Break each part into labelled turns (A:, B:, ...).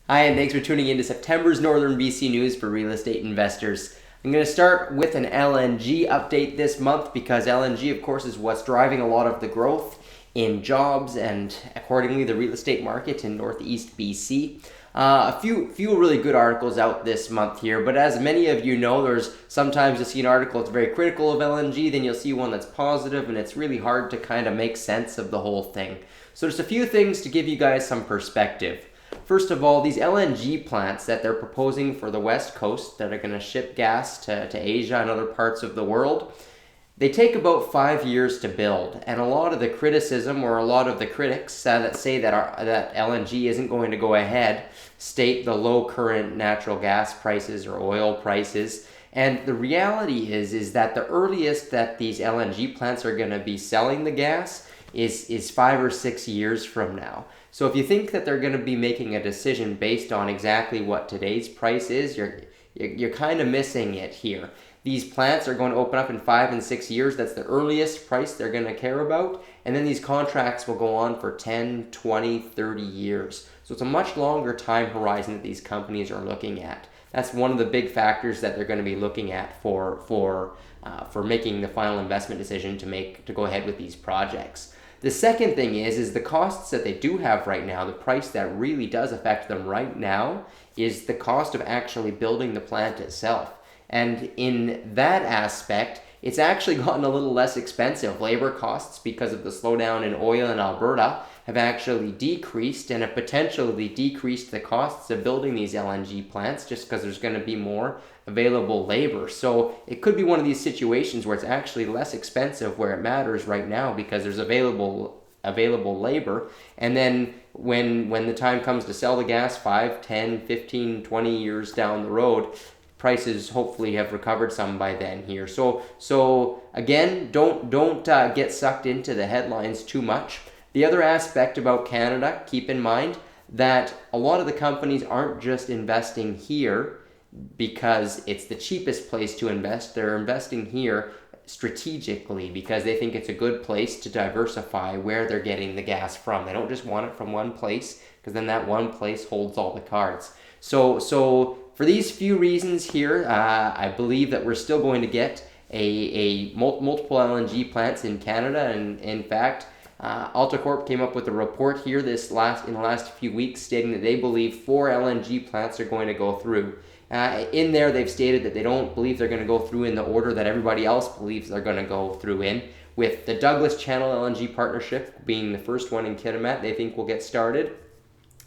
A: Hi, and thanks for tuning in to September's Northern BC News for real estate investors. I'm going to start with an LNG update this month because LNG, of course, is what's driving a lot of the growth in jobs and accordingly the real estate market in Northeast BC. A few really good articles out this month here, but as many of you know, there's sometimes you'll see an article that's very critical of LNG, then you'll see one that's positive, and it's really hard to kind of make sense of the whole thing. So just a few things to give you guys some perspective. First of all, these LNG plants that they're proposing for the West Coast that are going to ship gas to Asia and other parts of the world, they take about 5 years to build. And a lot of the criticism or a lot of the critics that say that LNG isn't going to go ahead state the low current natural gas prices or oil prices. And the reality is that the earliest that these LNG plants are going to be selling the gas is 5 or 6 years from now. So if you think that they're going to be making a decision based on exactly what today's price is, you're kind of missing it here. These plants are going to open up in 5 and 6 years. That's the earliest price they're going to care about. And then these contracts will go on for 10, 20, 30 years. So it's a much longer time horizon that these companies are looking at. That's one of the big factors that they're going to be looking at for making the final investment decision to go ahead with these projects. The second thing is the costs that they do have right now, the price that really does affect them right now is the cost of actually building the plant itself. And in that aspect, it's actually gotten a little less expensive. Labor costs, because of the slowdown in oil in Alberta, have actually decreased and have potentially decreased the costs of building these LNG plants just because there's going to be more available labor. So it could be one of these situations where it's actually less expensive where it matters right now because there's available labor. And then when the time comes to sell the gas 5, 10, 15, 20 years down the road, prices hopefully have recovered some by then here. So again, don't get sucked into the headlines too much. The other aspect about Canada, keep in mind that a lot of the companies aren't just investing here because it's the cheapest place to invest. They're investing here strategically because they think it's a good place to diversify where they're getting the gas from. They don't just want it from one place because then that one place holds all the cards. So for these few reasons here, I believe that we're still going to get a multiple LNG plants in Canada, and in fact, AltaCorp came up with a report here in the last few weeks stating that they believe 4 LNG plants are going to go through. In there, they've stated that they don't believe they're going to go through in the order that everybody else believes they're going to go through in. With the Douglas Channel LNG partnership being the first one in Kitimat, they think will get started.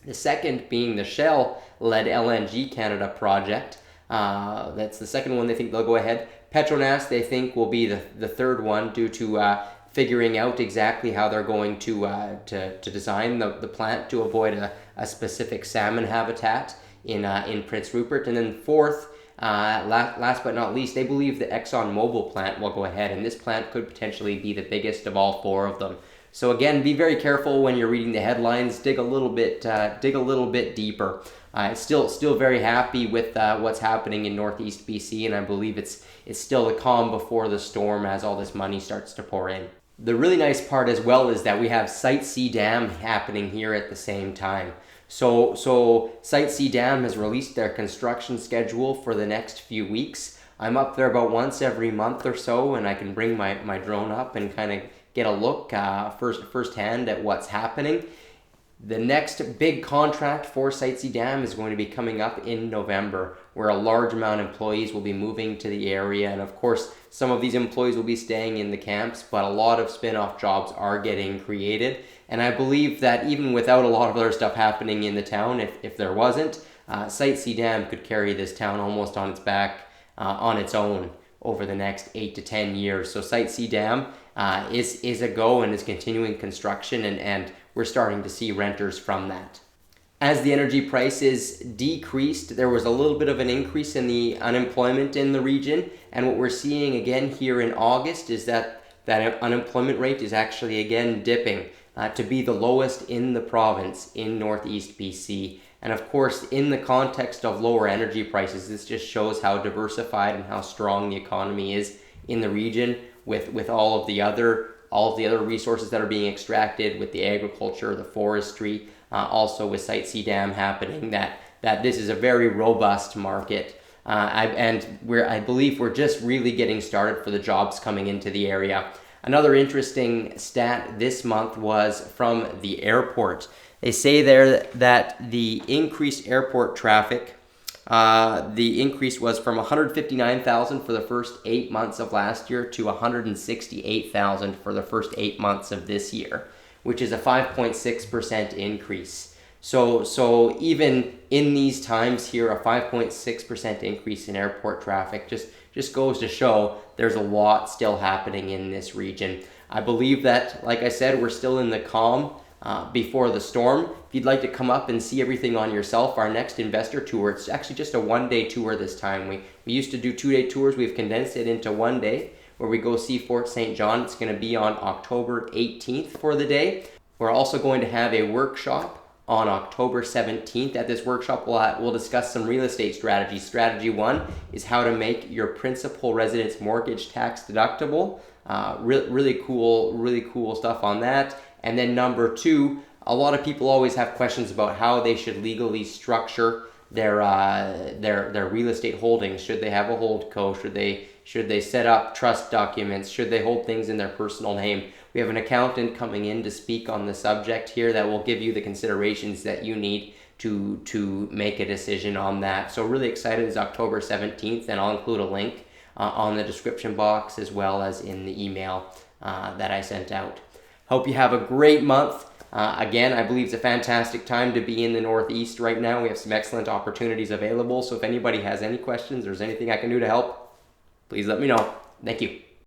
A: The second being the Shell-led LNG Canada project. That's the second one they think they'll go ahead. Petronas, they think, will be the third one due to figuring out exactly how they're going to design the plant to avoid a specific salmon habitat in Prince Rupert. And then fourth, last but not least, they believe the ExxonMobil plant will go ahead, and this plant could potentially be the biggest of all 4 of them. So again, be very careful when you're reading the headlines. Dig a little bit deeper. Still very happy with what's happening in Northeast BC, and I believe it's still the calm before the storm as all this money starts to pour in. The really nice part as well is that we have Site C Dam happening here at the same time. So Site C Dam has released their construction schedule for the next few weeks. I'm up there about once every month or so, and I can bring my drone up and kind of get a look firsthand at what's happening. The next big contract for Site C Dam is going to be coming up in November, where a large amount of employees will be moving to the area. And of course, some of these employees will be staying in the camps, but a lot of spin-off jobs are getting created. And I believe that even without a lot of other stuff happening in the town, if there wasn't, Site C Dam could carry this town almost on its back on its own over the next 8 to 10 years. So Site C Dam is a go and is continuing construction, and we're starting to see renters from that. As the energy prices decreased, there was a little bit of an increase in the unemployment in the region, and what we're seeing again here in August is that unemployment rate is actually again dipping to be the lowest in the province in Northeast BC. And of course, in the context of lower energy prices, this just shows how diversified and how strong the economy is in the region with all of the other resources that are being extracted, with the agriculture, the forestry, also with Site C Dam happening, that this is a very robust market. I believe we're just really getting started for the jobs coming into the area. Another interesting stat this month was from the airport. They say there that the increased airport traffic, the increase was from 159,000 for the first 8 months of last year to 168,000 for the first 8 months of this year, which is a 5.6% increase. So even in these times here, a 5.6% increase in airport traffic just goes to show there's a lot still happening in this region. I believe that, like I said, we're still in the calm before the storm. If you'd like to come up and see everything on yourself, our next investor tour, it's actually just a one-day tour this time. We used to do 2-day tours. We've condensed it into one day where we go see Fort St. John. It's going to be on October 18th for the day. We're also going to have a workshop on October 17th. At this workshop, we'll discuss some real estate strategies. Strategy 1 is how to make your principal residence mortgage tax deductible. Really cool stuff on that. And then number 2, a lot of people always have questions about how they should legally structure their real estate holdings. Should they have a holdco? Should they set up trust documents? Should they hold things in their personal name? We have an accountant coming in to speak on the subject here that will give you the considerations that you need to make a decision on that. So really excited. It's October 17th, and I'll include a link on the description box as well as in the email that I sent out. Hope you have a great month. Again, I believe it's a fantastic time to be in the Northeast right now. We have some excellent opportunities available. So if anybody has any questions or there's anything I can do to help, please let me know. Thank you.